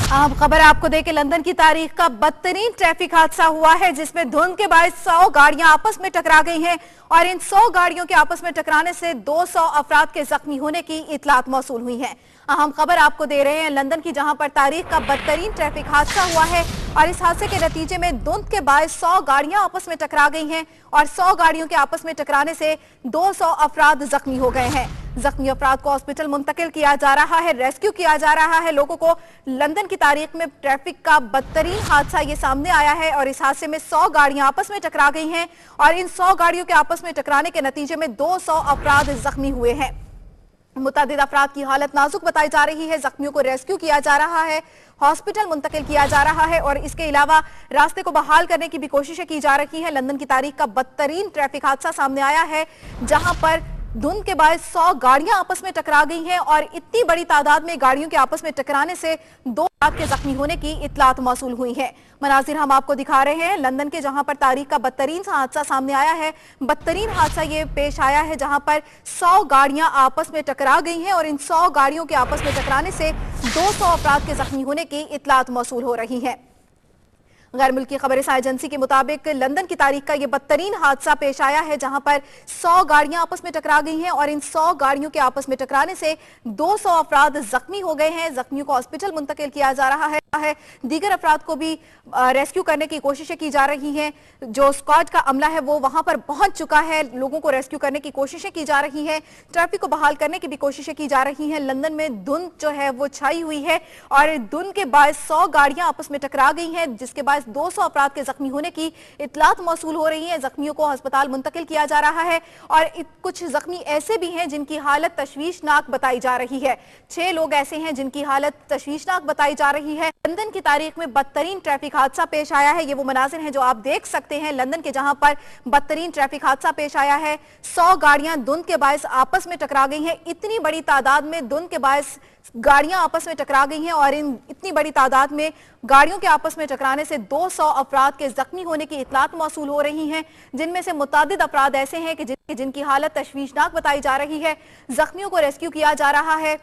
अब खबर आपको दे कि लंदन की तारीख का बदतरीन ट्रैफिक हादसा हुआ है, जिसमें धुंध के बाद 100 गाड़ियां आपस में टकरा गई हैं और इन 100 गाड़ियों के आपस में टकराने से 200 अफराद के जख्मी होने की इतलात मौसूल हुई है। अहम खबर आपको दे रहे हैं लंदन की, जहां पर तारीख का बदतरीन ट्रैफिक हादसा हुआ है और इस हादसे के नतीजे में धुंध के बाद 100 गाड़ियां आपस में टकरा गई हैं और 100 गाड़ियों के आपस में टकराने से 200 अफराद जख्मी हो गए हैं। जख्मी अफराद को हॉस्पिटल मुंतकिल किया जा रहा है, रेस्क्यू किया जा रहा है लोगों को। लंदन की तारीख में ट्रैफिक का बदतरीन हादसा ये सामने आया है और इस हादसे में 100 गाड़ियां आपस में टकरा गई हैं और इन 100 गाड़ियों के आपस में टकराने के नतीजे में 200 अफराद जख्मी हुए हैं। मुतादिद अफराद की हालत नाजुक बताई जा रही है। जख्मियों को रेस्क्यू किया जा रहा है, हॉस्पिटल मुंतकिल किया जा रहा है और इसके अलावा रास्ते को बहाल करने की भी कोशिशें की जा रही है। लंदन की तारीख का बदतरीन ट्रैफिक हादसा सामने आया है, जहां पर धुंध के बाद 100 गाड़ियां आपस में टकरा गई हैं और इतनी बड़ी तादाद में गाड़ियों के आपस में टकराने से 2 अफराद के जख्मी होने की इतलात मौसूल हुई है। मनाजिर हम आपको दिखा रहे हैं लंदन के, जहां पर तारीख का बदतरीन हादसा सामने आया है। बदतरीन हादसा ये पेश आया है जहां पर 100 गाड़ियां आपस में टकरा गई हैं और इन 100 गाड़ियों के आपस में टकराने से 200 अफराद के जख्मी होने की इतलात मौसूल हो रही है। गैर मुल्की खबर एजेंसी के मुताबिक लंदन की तारीख का यह बदतरीन हादसा पेश आया है, जहां पर 100 गाड़ियां आपस में टकरा गई हैं और इन 100 गाड़ियों के आपस में टकराने से 200 अफराद जख्मी हो गए हैं। जख्मियों को हॉस्पिटल मुंतकिल किया जा रहा है। दीगर अफराद को भी रेस्क्यू करने की कोशिशें की जा रही हैं। जो स्क्वाड का अमला है वो वहां पर पहुंच चुका है, लोगों को रेस्क्यू करने की कोशिशें की जा रही हैं। ट्रैफिक को बहाल करने की भी कोशिशें की जा रही हैं। लंदन में धुंध जो है वो छाई हुई है और धुंध के बाद 100 गाड़ियां आपस में टकरा गई हैं, जिसके बाद 200 अफराद के जख्मी होने की इतलात मौसूल हो रही है। जख्मियों को अस्पताल मुंतकिल किया जा रहा है और कुछ जख्मी ऐसे भी हैं जिनकी हालत तशवीशनाक बताई जा रही है। 6 लोग ऐसे हैं जिनकी हालत तशवीशनाक बताई जा रही है। लंदन की तारीख में बदतरीन ट्रैफिक हादसा पेश आया है। ये वो मनाजिर हैं जो आप देख सकते हैं लंदन के, जहां पर बदतरीन ट्रैफिक हादसा पेश आया है। 100 गाड़ियां धुंध के बायस आपस में टकरा गई हैं। इतनी बड़ी तादाद में धुंध के बायस गाड़ियां आपस में टकरा गई हैं और इन इतनी बड़ी तादाद में गाड़ियों के आपस में टकराने से 200 अफराद के जख्मी होने की इतलात मौसूल हो रही हैं, जिनमें से मुतादिद अफराद ऐसे हैं कि जिनकी हालत तशवीशनाक बताई जा रही है। जख्मियों को रेस्क्यू किया जा रहा है,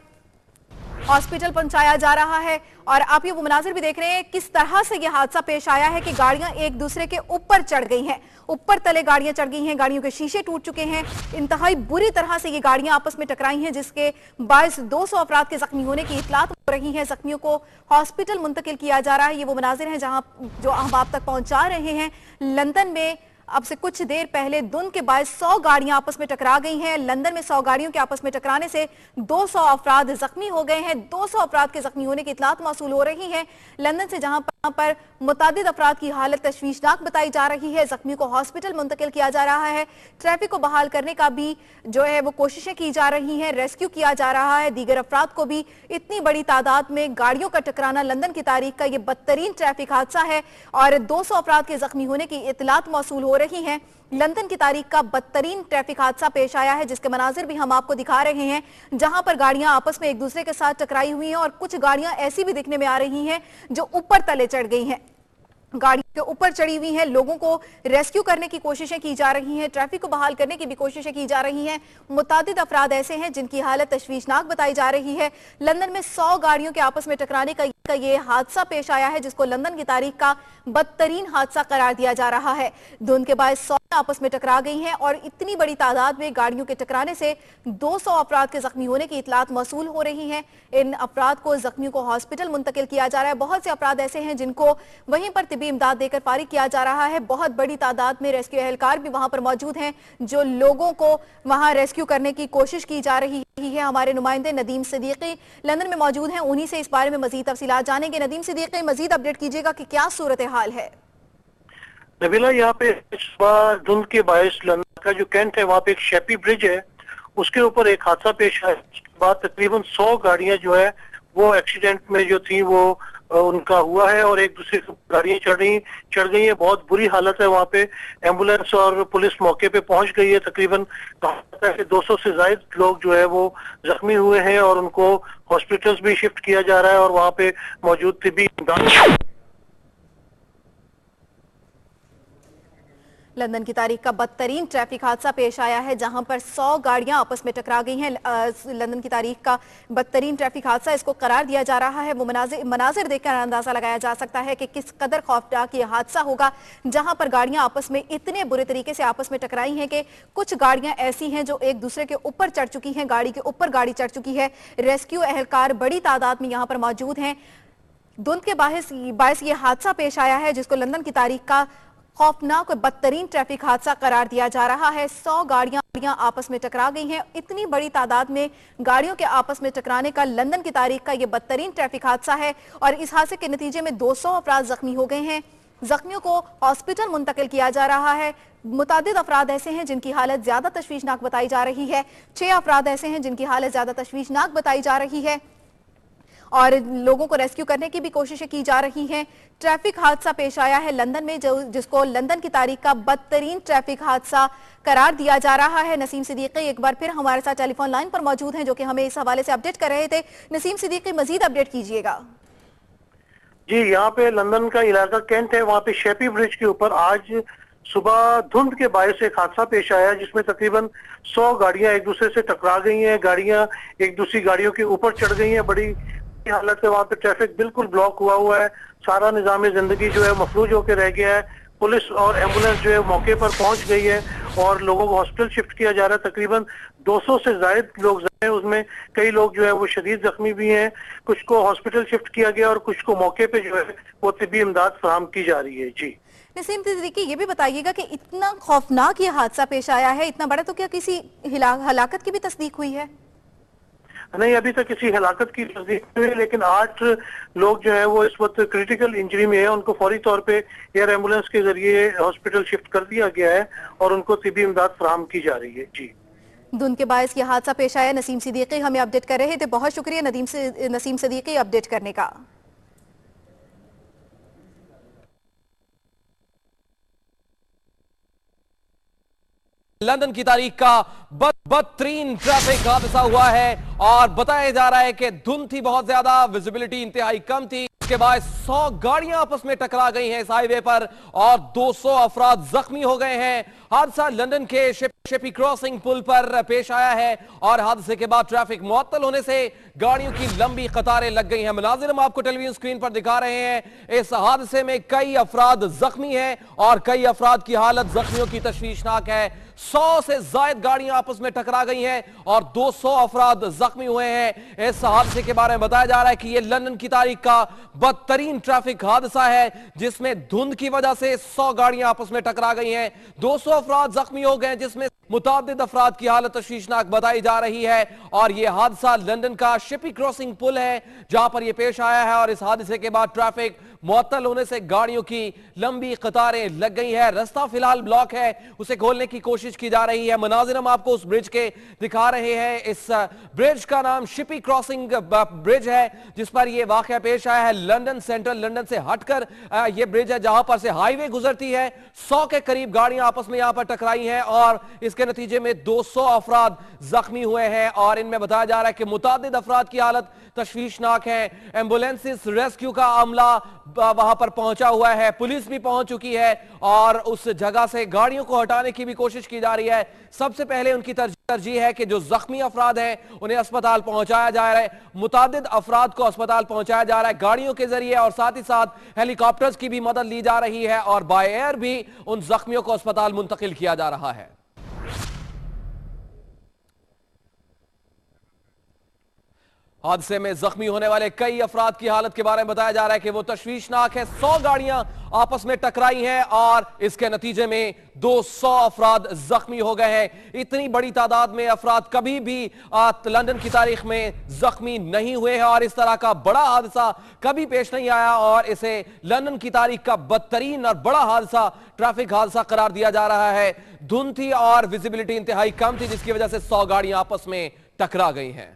हॉस्पिटल पहुंचाया जा रहा है और आप ये वो मुनाजिर भी देख रहे हैं किस तरह से ये हादसा पेश आया है कि गाड़ियां एक दूसरे के ऊपर चढ़ गई हैं, ऊपर तले गाड़ियां चढ़ गई हैं, गाड़ियों के शीशे टूट चुके हैं। इंतहाई बुरी तरह से ये गाड़ियां आपस में टकराई हैं, जिसके बायस 200 अफराद के जख्मी होने की इतलात हो रही है। जख्मियों को हॉस्पिटल मुंतकिल किया जा रहा है। ये वो मुनाजिर हैं जहां जो हम आप तक पहुंचा रहे हैं। लंदन में अब से कुछ देर पहले धुंध के बाद 100 गाड़ियां आपस में टकरा गई हैं। लंदन में 100 गाड़ियों के आपस में टकराने से 200 अफराद जख्मी हो गए हैं। 200 अफराद के जख्मी होने की इतलात मौसूल हो रही है लंदन से, जहां पर मुतादिद अफराद की हालत तशवीशनाक बताई जा रही है। जख्मियों को हॉस्पिटल मुंतकिल किया जा रहा है। ट्रैफिक को बहाल करने का भी जो है वो कोशिशें की जा रही हैं, रेस्क्यू किया जा रहा है। दीगर अफराद को भी इतनी बड़ी तादाद में गाड़ियों का टकराना लंदन की तारीख का ये बदतरीन ट्रैफिक हादसा है और 200 अफराद के जख्मी होने की इतलात मौसूल हो रही हैं। लंदन की तारीख का बदतरीन ट्रैफिक हादसा पेश आया है, जिसके मनाजिर भी हम आपको दिखा रहे हैं, जहां पर गाड़ियां आपस में एक दूसरे के साथ टकराई हुई हैं और कुछ गाड़ियां ऐसी भी दिखने में आ रही हैं जो ऊपर तले चढ़ गई हैं, गाड़ी के ऊपर चढ़ी हुई हैं। लोगों को रेस्क्यू करने की कोशिशें की जा रही हैं, ट्रैफिक को बहाल करने की भी कोशिशें की जा रही हैं। मुतादिद अफराद ऐसे हैं जिनकी हालत तशवीशनाक बताई जा रही है। लंदन में 100 गाड़ियों के आपस में टकराने का ये हादसा पेश आया है, जिसको लंदन की तारीख का बदतरीन हादसा करार दिया जा रहा है। धुंध के बाद 100 आपस में टकरा गई हैं और इतनी बड़ी तादाद में गाड़ियों के टकराने से 200 अफराद के जख्मी होने की इतलात मौसूल हो रही हैं। इन अफराद को, जख्मियों को हॉस्पिटल मुंतकिल किया जा रहा है। बहुत से अफराद ऐसे हैं जिनको वहीं पर तिबी इमदाद देकर फारिग किया जा रहा है। बहुत बड़ी तादाद में रेस्क्यू एहलकार भी वहां पर मौजूद हैं, जो लोगों को वहां रेस्क्यू करने की कोशिश की जा रही है। हमारे नुमाइंदे नदीम सिद्दीकी लंदन में मौजूद हैं, उन्हीं से इस बारे में मजीद तफसीलात जानेंगे। नदीम सिद्दीकी, मजीद अपडेट कीजिएगा कि क्या सूरत हाल है। नबीला, यहाँ पे सुबह धुंध के बायस लंदन का जो कैंट है वहाँ पे एक शैपी ब्रिज है, उसके ऊपर एक हादसा पेश आया। उसके बाद तकरीबन 100 गाड़ियां जो है वो एक्सीडेंट में जो थी वो उनका हुआ है और एक दूसरे की गाड़ियां चढ़ गई है। बहुत बुरी हालत है वहाँ पे। एम्बुलेंस और पुलिस मौके पे पहुंच गई है। तकरीबन 200 से ज्यादा लोग जो है वो जख्मी हुए हैं और उनको हॉस्पिटल्स भी शिफ्ट किया जा रहा है और वहाँ पे मौजूद तिबी इमदाद। लंदन की तारीख का बदतरीन ट्रैफिक हादसा पेश आया है, जहां पर 100 गाड़ियां आपस में टकरा गई हैं। लंदन की तारीख का बदतरीन ट्रैफिक हादसा इसको करार दिया जा रहा है। वो मनाजिर देखकर अंदाजा लगाया जा सकता है कि किस कदर खौफनाक ये हादसा होगा, जहां पर गाड़ियां आपस में इतने बुरे तरीके से आपस में टकराई हैं कि कुछ गाड़ियां ऐसी हैं जो एक दूसरे के ऊपर चढ़ चुकी हैं, गाड़ी के ऊपर गाड़ी चढ़ चुकी है। रेस्क्यू एहलकार बड़ी तादाद में यहां पर मौजूद हैं। धुंध के बायस ये हादसा पेश आया है, जिसको लंदन की तारीख का खौफनाक और बदतरीन ट्रैफिक हादसा करार दिया जा रहा है। 100 गाड़ियां आपस में टकरा गई हैं। इतनी बड़ी तादाद में गाड़ियों के आपस में टकराने का लंदन की तारीख का यह बदतरीन ट्रैफिक हादसा है और इस हादसे के नतीजे में 200 अफराद जख्मी हो गए हैं। जख्मियों को हॉस्पिटल मुंतकिल किया जा रहा है। मुतादिद अफराद ऐसे हैं जिनकी हालत ज्यादा तशवीशनाक बताई जा रही है। 6 अफराद ऐसे हैं जिनकी हालत ज्यादा तशवीशनाक बताई जा रही है और लोगों को रेस्क्यू करने की भी कोशिशें की जा रही हैं। ट्रैफिक हादसा पेश आया है लंदन में, जिसको लंदन की तारीख का बदतरीन ट्रैफिक हादसा करार दिया जा रहा है। नसीम सिद्दीकी एक बार फिर हमारे साथ टेलीफोन लाइन पर मौजूद हैं, जो कि हमें इस हवाले से अपडेट कर रहे थे। नसीम सिद्दीकी, मजीद अपडेट कीजिएगा। जी, यहाँ पे लंदन का इलाका कैंट है, वहाँ पे शेपी ब्रिज के ऊपर आज सुबह धुंध के बायस एक हादसा पेश आया, जिसमें तकरीबन 100 गाड़ियां एक दूसरे से टकरा गई हैं। गाड़ियां एक दूसरी गाड़ियों के ऊपर चढ़ गई हैं। बड़ी हालत है, वहाँ पे ट्रैफिक बिल्कुल ब्लॉक हुआ है। सारा निजाम जिंदगी जो है मफलूज होकर रह गया है। पुलिस और एम्बुलेंस जो है मौके पर पहुंच गई है और लोगों को हॉस्पिटल शिफ्ट किया जा रहा है। तकरीबन 200 से ज्यादा लोग हैं, उसमें कई लोग जो है वो शदीद जख्मी भी हैं। कुछ को हॉस्पिटल शिफ्ट किया गया और कुछ को मौके पे जो है वो तिब्बी इमदाद फराहम की जा रही है। जी नसीम सिद्दीकी, ये भी बताइएगा कि इतना खौफनाक ये हादसा पेश आया है, इतना बड़ा, तो क्या किसी हलाकत की भी तस्दीक हुई है? नहीं, अभी तक किसी हलाकत की तस्दीक नहीं हुई, लेकिन 8 लोग जो है वो इस वक्त क्रिटिकल इंजरी में है। उनको फौरी तौर पे एयर एम्बुलेंस के जरिए हॉस्पिटल शिफ्ट कर दिया गया है और उनको तिब्बी इमदाद फराहम की जा रही है। जी, धुंध के बायस ये हादसा पेश आया। नसीम सिद्दीकी हमें अपडेट कर रहे थे। बहुत शुक्रिया नसीम सिद्दीकी अपडेट करने का। लंदन की तारीख का बदतरीन ट्रैफिक हादसा हुआ है और बताया जा रहा है कि धुंध थी बहुत ज्यादा, विजिबिलिटी इंतहाई कम थी। इसके बाद 100 गाड़ियां आपस में टकरा गई हैं इस हाईवे पर और 200 अफराद जख्मी हो गए हैं। हादसा लंदन के शिपी क्रॉसिंग पुल पर पेश आया है और हादसे के बाद ट्रैफिक मुअत्तल होने से गाड़ियों की लंबी कतारें लग गई हैं। मनाजिर हम आपको टेलीविजन स्क्रीन पर दिखा रहे हैं। इस हादसे में कई अफराद जख्मी हैं और कई अफराद की हालत जख्मियों की तशवीशनाक है। 100 से ज्यादा गाड़ियां आपस में टकरा गई हैं और 200 अफराद जख्मी हुए हैं। इस हादसे के बारे में बताया जा रहा है कि यह लंदन की तारीख का बदतरीन ट्रैफिक हादसा है, जिसमें धुंध की वजह से 100 गाड़ियां आपस में टकरा गई हैं। 200 अफराद जख्मी हो गए, जिसमें मुतादिद अफराद की हालत तशवीशनाक बताई जा रही है। और यह हादसा लंदन का शिपी क्रॉसिंग पुल है जहां पर यह पेश आया है और इस हादसे के बाद ट्रैफिक मुअत्तल होने से गाड़ियों की लंबी कतारें लग गई है। रास्ता फिलहाल ब्लॉक है, उसे खोलने की कोशिश की जा रही है। मनाजिर हम आपको उस ब्रिज के दिखा रहे हैं। इस ब्रिज का नाम शिपी क्रॉसिंग ब्रिज है, जिस पर यह वाकया पेश आया है। लंदन सेंट्रल लंदन से हटकर यह ब्रिज है जहां पर से हाईवे गुजरती है। 100 के करीब गाड़ियां आपस में यहां पर टकराई हैं और इसके नतीजे में 200 अफराद जख्मी हुए हैं और इनमें बताया जा रहा है कि मुतादिद अफराद की हालत तशवीशनाक है। एम्बुलेंसेस रेस्क्यू का अमला वहां पर पहुंचा हुआ है, पुलिस भी पहुंच चुकी है और उस जगह से गाड़ियों को हटाने की भी कोशिश की जा रही है। सबसे पहले उनकी तरजीह है कि जो जख्मी अफराद हैं उन्हें अस्पताल पहुंचाया जा रहा है। मुतादिद अफराद को अस्पताल पहुंचाया जा रहा है गाड़ियों के जरिए और साथ ही साथ हेलीकॉप्टर्स की भी मदद ली जा रही है और बाय एयर भी उन जख्मियों को अस्पताल मुंतकिल किया जा रहा है। हादसे में जख्मी होने वाले कई अफराद की हालत के बारे में बताया जा रहा है कि वो तशवीशनाक है। 100 गाड़ियां आपस में टकराई हैं और इसके नतीजे में 200 अफराद जख्मी हो गए हैं। इतनी बड़ी तादाद में अफराद कभी भी लंदन की तारीख में जख्मी नहीं हुए हैं और इस तरह का बड़ा हादसा कभी पेश नहीं आया और इसे लंदन की तारीख का बदतरीन और बड़ा हादसा, ट्रैफिक हादसा करार दिया जा रहा है। धुंध थी और विजिबिलिटी इंतहाई कम थी, जिसकी वजह से 100 गाड़ियां आपस में टकरा गई हैं।